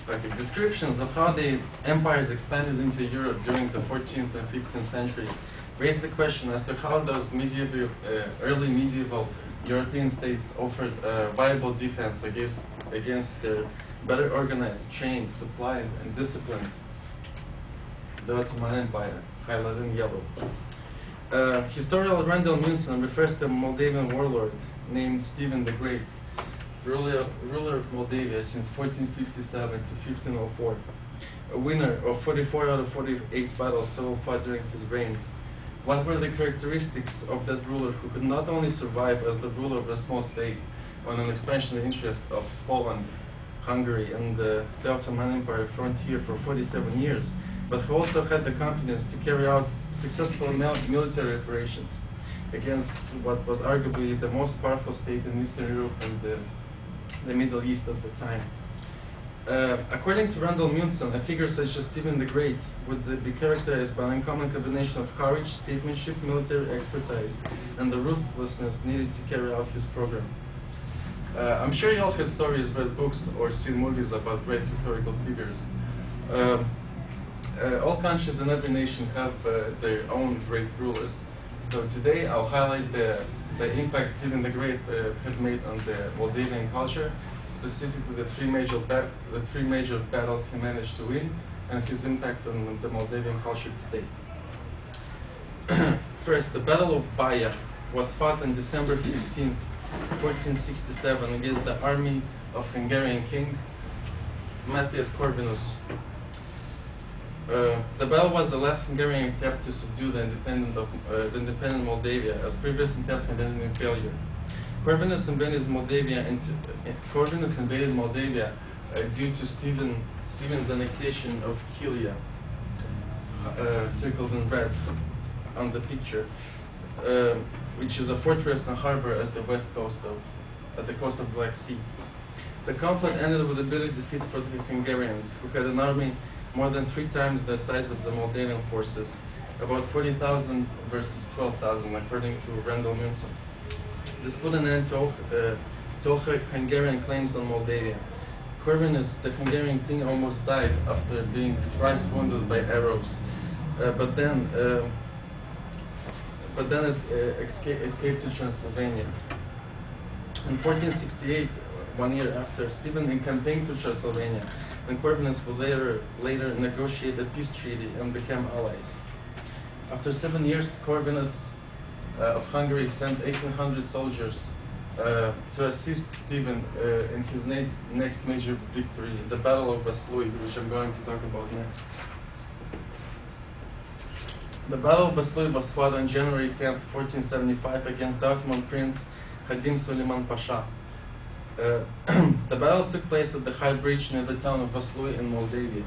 Okay, descriptions of how the empires expanded into Europe during the 14th and 15th centuries raise the question as to how those early medieval European states offered viable defense against their better organized, trained, supplied, and disciplined the Ottoman Empire, highlighted in yellow. Historian Randall Munson refers to a Moldavian warlord named Stephen the Great, ruler of Moldavia since 1457 to 1504, a winner of 44 out of 48 battles so fought during his reign. What were the characteristics of that ruler who could not only survive as the ruler of a small state on an expansionary interest of Poland, Hungary, and the Ottoman Empire frontier for 47 years, but who also had the confidence to carry out successful military operations against what was arguably the most powerful state in Eastern Europe and the Middle East at the time. According to Randall Munson, a figure such as Stephen the Great would be characterized by an uncommon combination of courage, statesmanship, military expertise, and the ruthlessness needed to carry out his program. I'm sure you all have stories, read books, or seen movies about great historical figures. All countries in every nation have their own great rulers. So today I'll highlight the impact Stephen the Great had made on the Moldavian culture, specifically the three major battles he managed to win, and his impact on the Moldavian culture today. First, the Battle of Baia was fought on December 15, 1467, against the army of Hungarian king Matthias Corvinus. The battle was the last Hungarian attempt to subdue the independent Moldavia, as previous attempts had ended in failure. Corvinus invaded Moldavia due to Stephen's annexation of Kilia, circled in red on the picture, which is a fortress and harbor at the coast of Black Sea. The conflict ended with a bitter defeat for the Hungarians, who had an army more than 3 times the size of the Moldavian forces, about 40,000 versus 12,000, according to Randall Munson. This put an end to all Hungarian claims on Moldavia. Corvinus, the Hungarian king, almost died after being thrice wounded by arrows, but then escaped to Transylvania. In 1468, 1 year after, Stephen campaigned to Transylvania, and Corvinus would later negotiate a peace treaty and become allies. After 7 years, Corvinus of Hungary sent 1,800 soldiers to assist Stephen in his next major victory, the Battle of Vaslui, which I'm going to talk about next. The Battle of Vaslui was fought on January 10, 1475, against the Ottoman prince Hadim Suleiman Pasha. The battle took place at the high bridge near the town of Vaslui in Moldavia.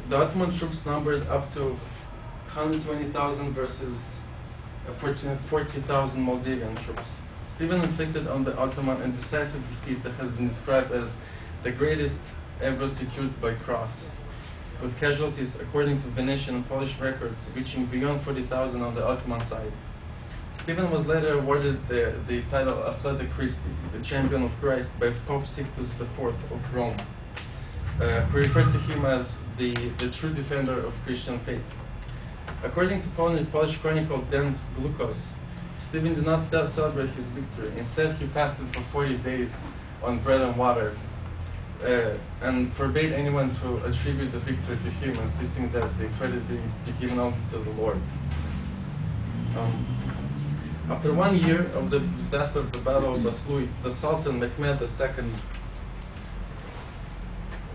The Ottoman troops numbered up to 120,000 versus 40,000 Moldavian troops. Stephen inflicted on the Ottoman a decisive defeat that has been described as the greatest ever secured by cross, with casualties, according to Venetian and Polish records, reaching beyond 40,000 on the Ottoman side. Stephen was later awarded the title Athletic Christi, the champion of Christ, by Pope Sixtus IV of Rome, who referred to him as the true defender of Christian faith. According to Polish chronicle Dan Glukos, Stephen did not celebrate his victory. Instead, he fasted for 40 days on bread and water, and forbade anyone to attribute the victory to him, insisting that the credit be given only to the Lord. After 1 year of the disaster of the Battle of Vaslui, the Sultan Mehmed II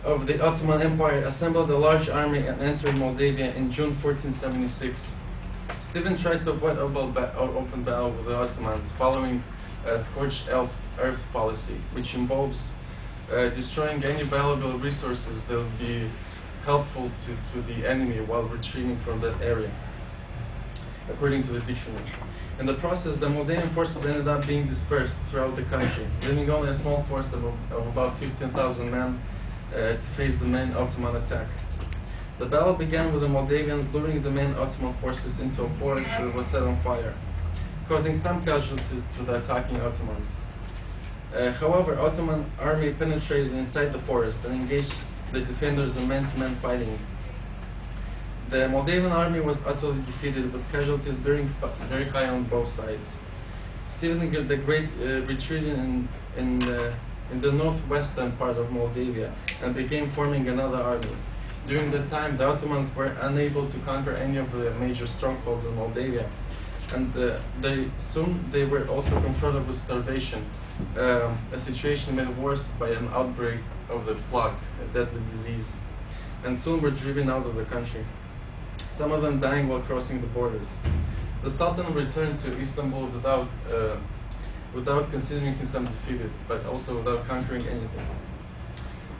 of the Ottoman Empire assembled a large army and entered Moldavia in June 1476. Stephen tried to avoid open battle with the Ottomans, following a scorched earth policy, which involves destroying any valuable resources that would be helpful to the enemy while retreating from that area, according to the dictionary. In the process, the Moldavian forces ended up being dispersed throughout the country, leaving only a small force of about 15,000 men to face the main Ottoman attack. The battle began with the Moldavians luring the main Ottoman forces into a forest that was set on fire, causing some casualties to the attacking Ottomans. However, Ottoman army penetrated inside the forest and engaged the defenders in man-to-man fighting. The Moldavian army was utterly defeated, with casualties very high on both sides. Stephen the Great retreated in the northwestern part of Moldavia and began forming another army. During that time, the Ottomans were unable to conquer any of the major strongholds in Moldavia, and they were also confronted with starvation, a situation made worse by an outbreak of the plague, a deadly disease, and soon were driven out of the country, some of them dying while crossing the borders. The Sultan returned to Istanbul without considering himself defeated, but also without conquering anything.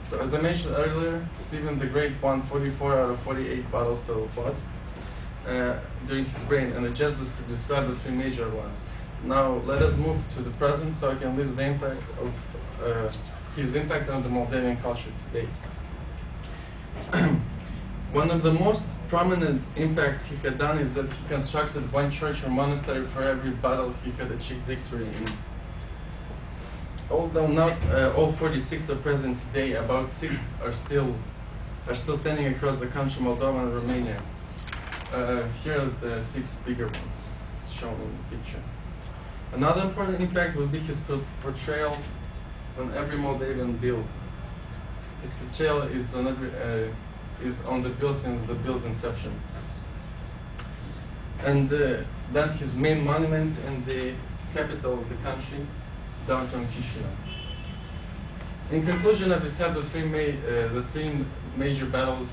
So, as I mentioned earlier, Stephen the Great won 44 out of 48 battles total fought during his reign, and I just described the three major ones. Now, let us move to the present so I can list the impact of his impact on the Moldavian culture today. One of the most prominent impacts he had done is that he constructed one church or monastery for every battle he had achieved victory in. Although not all 46 are present today, about 6 are still standing across the country, Moldova and Romania. Here are the 6 bigger ones shown in the picture. Another important impact will be his portrayal on every Moldavian bill. His portrayal is on the bill since the bill's inception. And that's his main monument in the capital of the country, downtown Chisinau. In conclusion, I've described the three major battles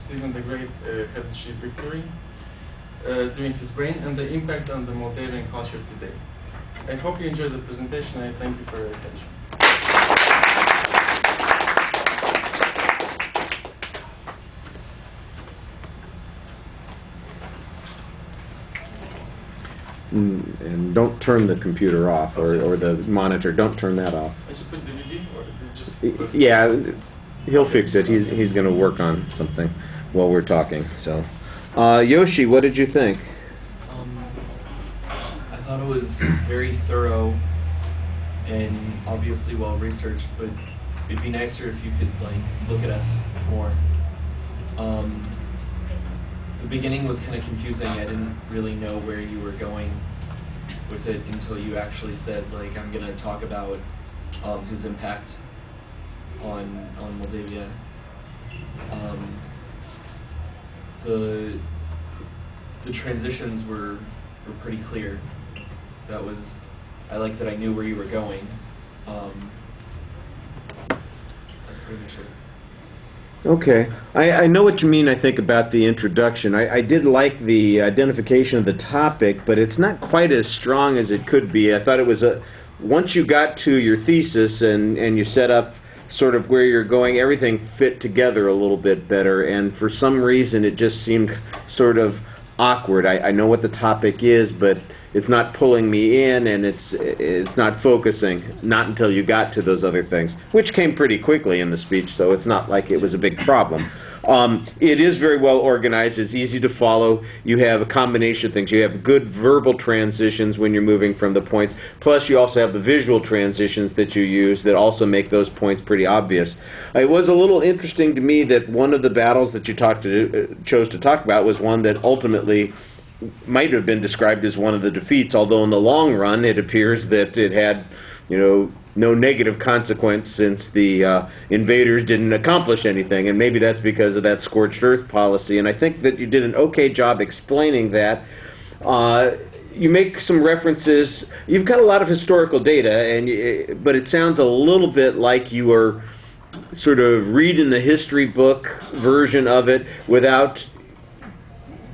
Stephen the Great had achieved victory during his reign and the impact on the Moldavian culture today. I hope you enjoyed the presentation, and I thank you for your attention. And don't turn the computer off, or the monitor. Don't turn that off. I should put DVD, or just... Yeah, he'll fix it. He's going to work on something while we're talking. So, Yoshi, what did you think? I thought it was very thorough and obviously well researched, but it'd be nicer if you could look at us more. The beginning was kind of confusing. I didn't really know where you were going with it until you actually said, I'm going to talk about his impact on Moldavia. The transitions were pretty clear. I like that I knew where you were going. That's pretty much it. Okay. I know what you mean, I think, about the introduction. I did like the identification of the topic, but it's not quite as strong as it could be. I thought it was once you got to your thesis and you set up sort of where you're going, everything fit together a little bit better, and for some reason it just seemed sort of awkward. I know what the topic is, but it's not pulling me in, and it's not focusing, not until you got to those other things, which came pretty quickly in the speech, so it's not like it was a big problem. It is very well organized. It's easy to follow. You have a combination of things. You have good verbal transitions when you're moving from the points, plus you also have the visual transitions that you use that also make those points pretty obvious. It was a little interesting to me that one of the battles that you chose to talk about was one that ultimately might have been described as one of the defeats, although in the long run it appears that it had, no negative consequence since the invaders didn't accomplish anything, and maybe that's because of that scorched earth policy, and I think that you did an okay job explaining that. You make some references. You've got a lot of historical data, but it sounds a little bit like you are sort of reading the history book version of it without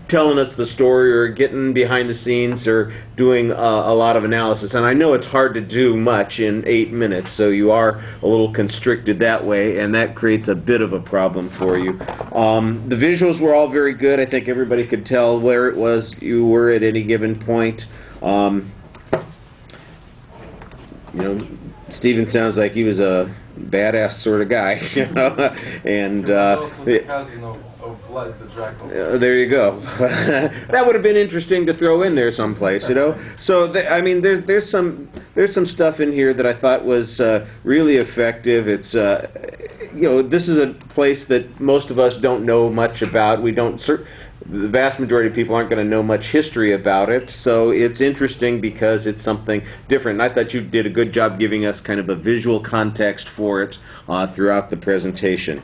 telling us the story or getting behind the scenes or doing a lot of analysis. And I know it's hard to do much in 8 minutes, so you are a little constricted that way, and that creates a bit of a problem for you. The visuals were all very good. I think everybody could tell where it was you were at any given point. Stephen sounds like he was a badass sort of guy, and of Vlad the Jackal. There you go. That would have been interesting to throw in there someplace, you know. So I mean, there's some stuff in here that I thought was really effective. It's you know, this is a place that most of us don't know much about. We don't. The vast majority of people aren't going to know much history about it, so it's interesting because it's something different. And I thought you did a good job giving us kind of a visual context for it throughout the presentation.